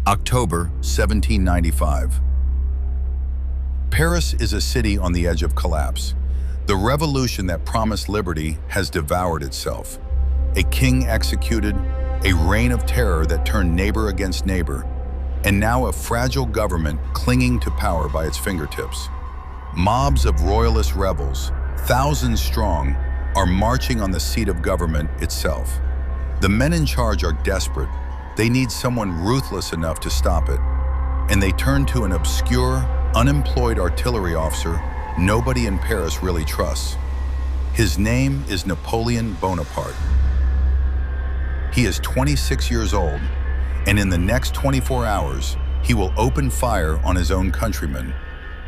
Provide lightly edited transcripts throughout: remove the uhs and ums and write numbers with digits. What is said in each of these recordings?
October 1795. Paris is a city on the edge of collapse. The revolution that promised liberty has devoured itself. A king executed, a reign of terror that turned neighbor against neighbor, and now a fragile government clinging to power by its fingertips. Mobs of royalist rebels, thousands strong, are marching on the seat of government itself. The men in charge are desperate. They need someone ruthless enough to stop it. And they turn to an obscure, unemployed artillery officer nobody in Paris really trusts. His name is Napoleon Bonaparte. He is 26 years old, and in the next 24 hours, he will open fire on his own countrymen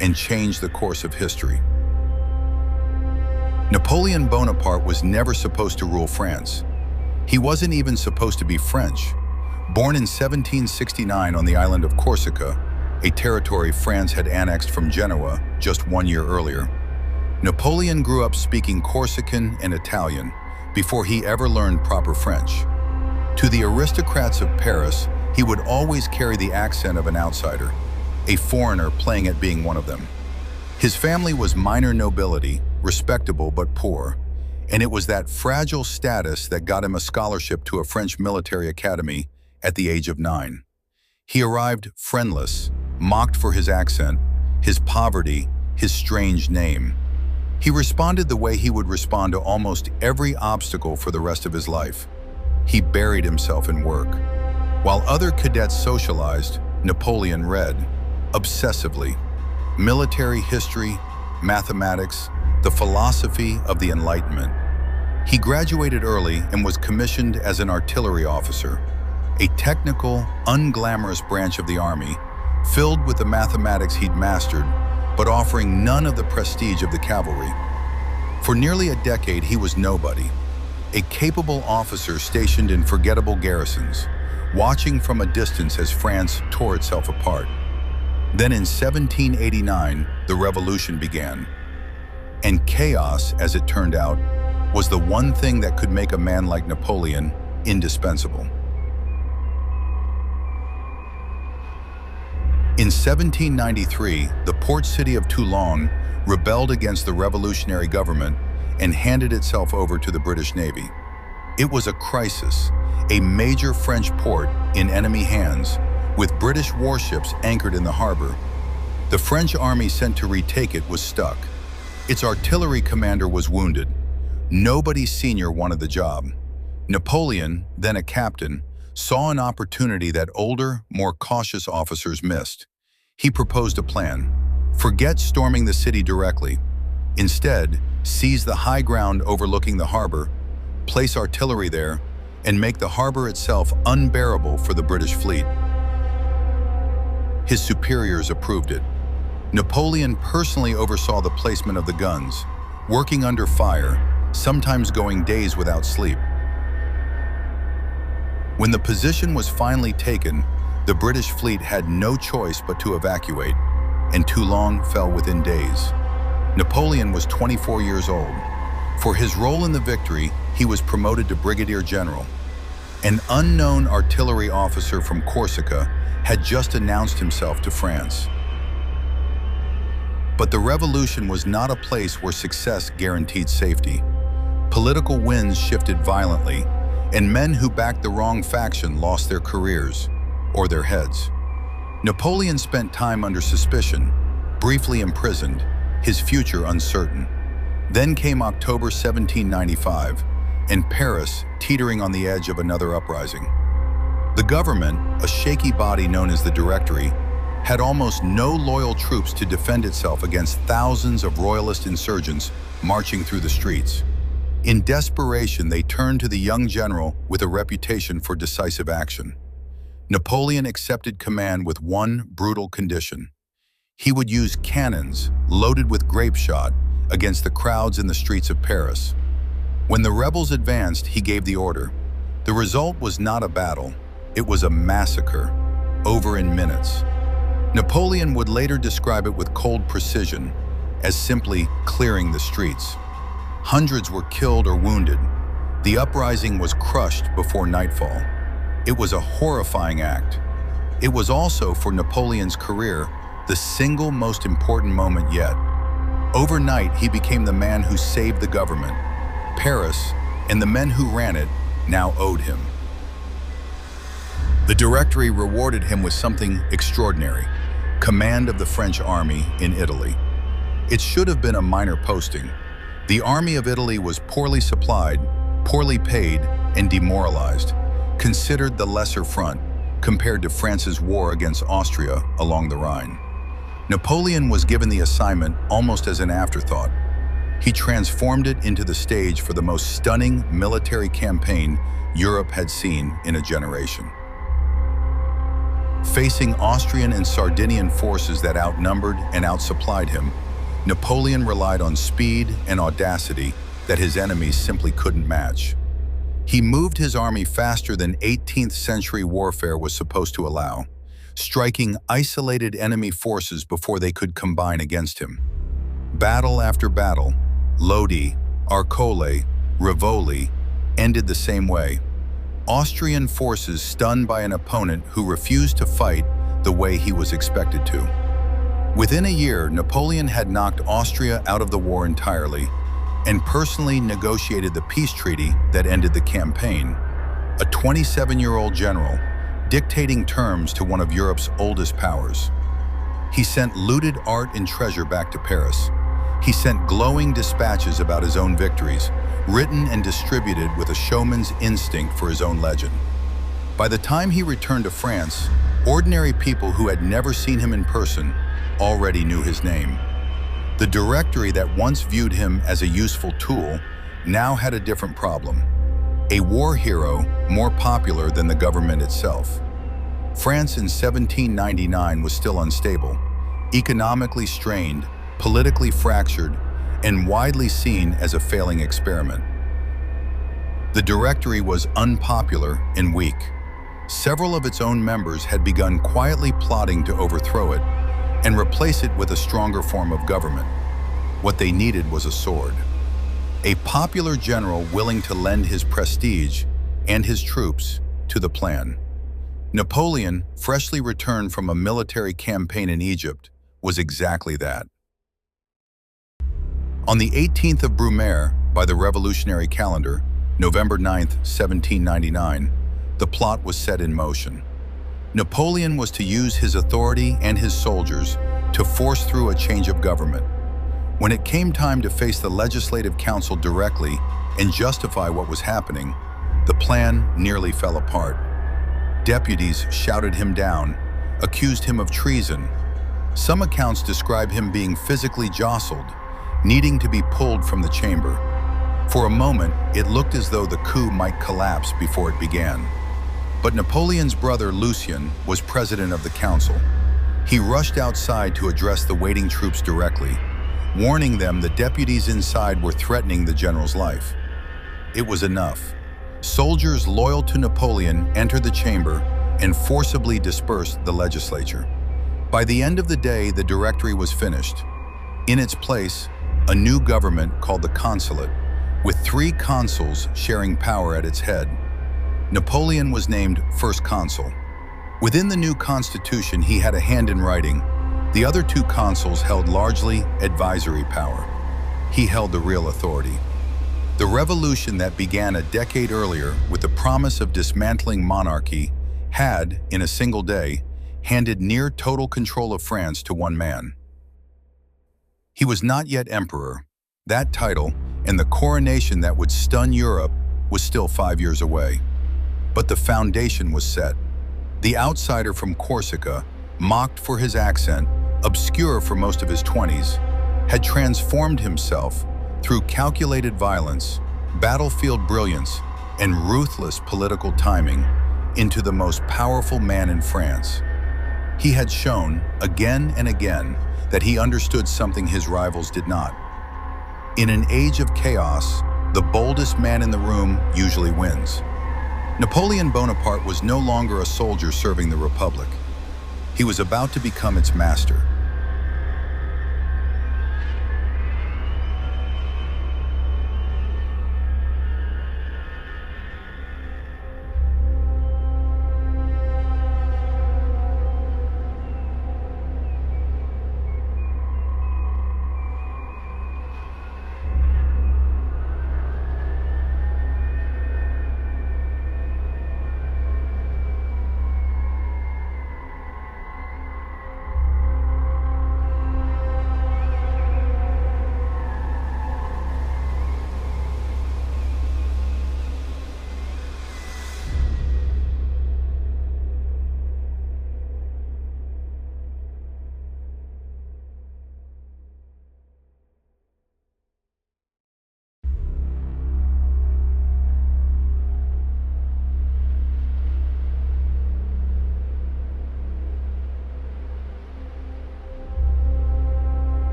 and change the course of history. Napoleon Bonaparte was never supposed to rule France. He wasn't even supposed to be French. Born in 1769 on the island of Corsica, a territory France had annexed from Genoa just 1 year earlier, Napoleon grew up speaking Corsican and Italian before he ever learned proper French. To the aristocrats of Paris, he would always carry the accent of an outsider, a foreigner playing at being one of them. His family was minor nobility, respectable but poor, and it was that fragile status that got him a scholarship to a French military academy at the age of 9. He arrived friendless, mocked for his accent, his poverty, his strange name. He responded the way he would respond to almost every obstacle for the rest of his life. He buried himself in work. While other cadets socialized, Napoleon read, obsessively, military history, mathematics, the philosophy of the Enlightenment. He graduated early and was commissioned as an artillery officer, a technical, unglamorous branch of the army, filled with the mathematics he'd mastered, but offering none of the prestige of the cavalry. For nearly a decade, he was nobody, a capable officer stationed in forgettable garrisons, watching from a distance as France tore itself apart. Then in 1789, the revolution began. And chaos, as it turned out, was the one thing that could make a man like Napoleon indispensable. In 1793, the port city of Toulon rebelled against the revolutionary government and handed itself over to the British Navy. It was a crisis, a major French port in enemy hands, with British warships anchored in the harbor. The French army sent to retake it was stuck. Its artillery commander was wounded. Nobody senior wanted the job. Napoleon, then a captain, saw an opportunity that older, more cautious officers missed. He proposed a plan. Forget storming the city directly. Instead, seize the high ground overlooking the harbor, place artillery there, and make the harbor itself unbearable for the British fleet. His superiors approved it. Napoleon personally oversaw the placement of the guns, working under fire, sometimes going days without sleep. When the position was finally taken, the British fleet had no choice but to evacuate, and Toulon fell within days. Napoleon was 24 years old. For his role in the victory, he was promoted to brigadier general. An unknown artillery officer from Corsica had just announced himself to France. But the revolution was not a place where success guaranteed safety. Political winds shifted violently, and men who backed the wrong faction lost their careers, or their heads. Napoleon spent time under suspicion, briefly imprisoned, his future uncertain. Then came October 1795, and Paris teetering on the edge of another uprising. The government, a shaky body known as the Directory, had almost no loyal troops to defend itself against thousands of royalist insurgents marching through the streets. In desperation, they turned to the young general with a reputation for decisive action. Napoleon accepted command with one brutal condition. He would use cannons loaded with grape shot against the crowds in the streets of Paris. When the rebels advanced, he gave the order. The result was not a battle, it was a massacre, over in minutes. Napoleon would later describe it with cold precision as simply clearing the streets. Hundreds were killed or wounded. The uprising was crushed before nightfall. It was a horrifying act. It was also, for Napoleon's career, the single most important moment yet. Overnight, he became the man who saved the government. Paris, and the men who ran it, now owed him. The Directory rewarded him with something extraordinary: command of the French army in Italy. It should have been a minor posting. The army of Italy was poorly supplied, poorly paid, and demoralized, considered the lesser front compared to France's war against Austria along the Rhine. Napoleon was given the assignment almost as an afterthought. He transformed it into the stage for the most stunning military campaign Europe had seen in a generation. Facing Austrian and Sardinian forces that outnumbered and outsupplied him, Napoleon relied on speed and audacity that his enemies simply couldn't match. He moved his army faster than 18th century warfare was supposed to allow, striking isolated enemy forces before they could combine against him. Battle after battle, Lodi, Arcole, Rivoli, ended the same way. Austrian forces stunned by an opponent who refused to fight the way he was expected to. Within a year, Napoleon had knocked Austria out of the war entirely and personally negotiated the peace treaty that ended the campaign, a 27-year-old general dictating terms to one of Europe's oldest powers. He sent looted art and treasure back to Paris. He sent glowing dispatches about his own victories, written and distributed with a showman's instinct for his own legend. By the time he returned to France, ordinary people who had never seen him in person already knew his name. The Directory that once viewed him as a useful tool now had a different problem: a war hero more popular than the government itself. France in 1799 was still unstable, economically strained, politically fractured, and widely seen as a failing experiment. The Directory was unpopular and weak. Several of its own members had begun quietly plotting to overthrow it and replace it with a stronger form of government. What they needed was a sword. A popular general willing to lend his prestige and his troops to the plan. Napoleon, freshly returned from a military campaign in Egypt, was exactly that. On the 18th of Brumaire, by the revolutionary calendar, November 9th, 1799, the plot was set in motion. Napoleon was to use his authority and his soldiers to force through a change of government. When it came time to face the Legislative Council directly and justify what was happening, the plan nearly fell apart. Deputies shouted him down, accused him of treason. Some accounts describe him being physically jostled, needing to be pulled from the chamber. For a moment, it looked as though the coup might collapse before it began. But Napoleon's brother Lucien was president of the council. He rushed outside to address the waiting troops directly, warning them the deputies inside were threatening the general's life. It was enough. Soldiers loyal to Napoleon entered the chamber and forcibly dispersed the legislature. By the end of the day, the Directory was finished. In its place, a new government called the Consulate, with 3 consuls sharing power at its head. Napoleon was named First Consul. Within the new constitution, he had a hand in writing. The other 2 consuls held largely advisory power. He held the real authority. The revolution that began a decade earlier with the promise of dismantling monarchy had, in a single day, handed near total control of France to one man. He was not yet emperor. That title, and the coronation that would stun Europe, was still 5 years away. But the foundation was set. The outsider from Corsica, mocked for his accent, obscure for most of his 20s, had transformed himself through calculated violence, battlefield brilliance, and ruthless political timing into the most powerful man in France. He had shown, again and again, that he understood something his rivals did not. In an age of chaos, the boldest man in the room usually wins. Napoleon Bonaparte was no longer a soldier serving the Republic. He was about to become its master.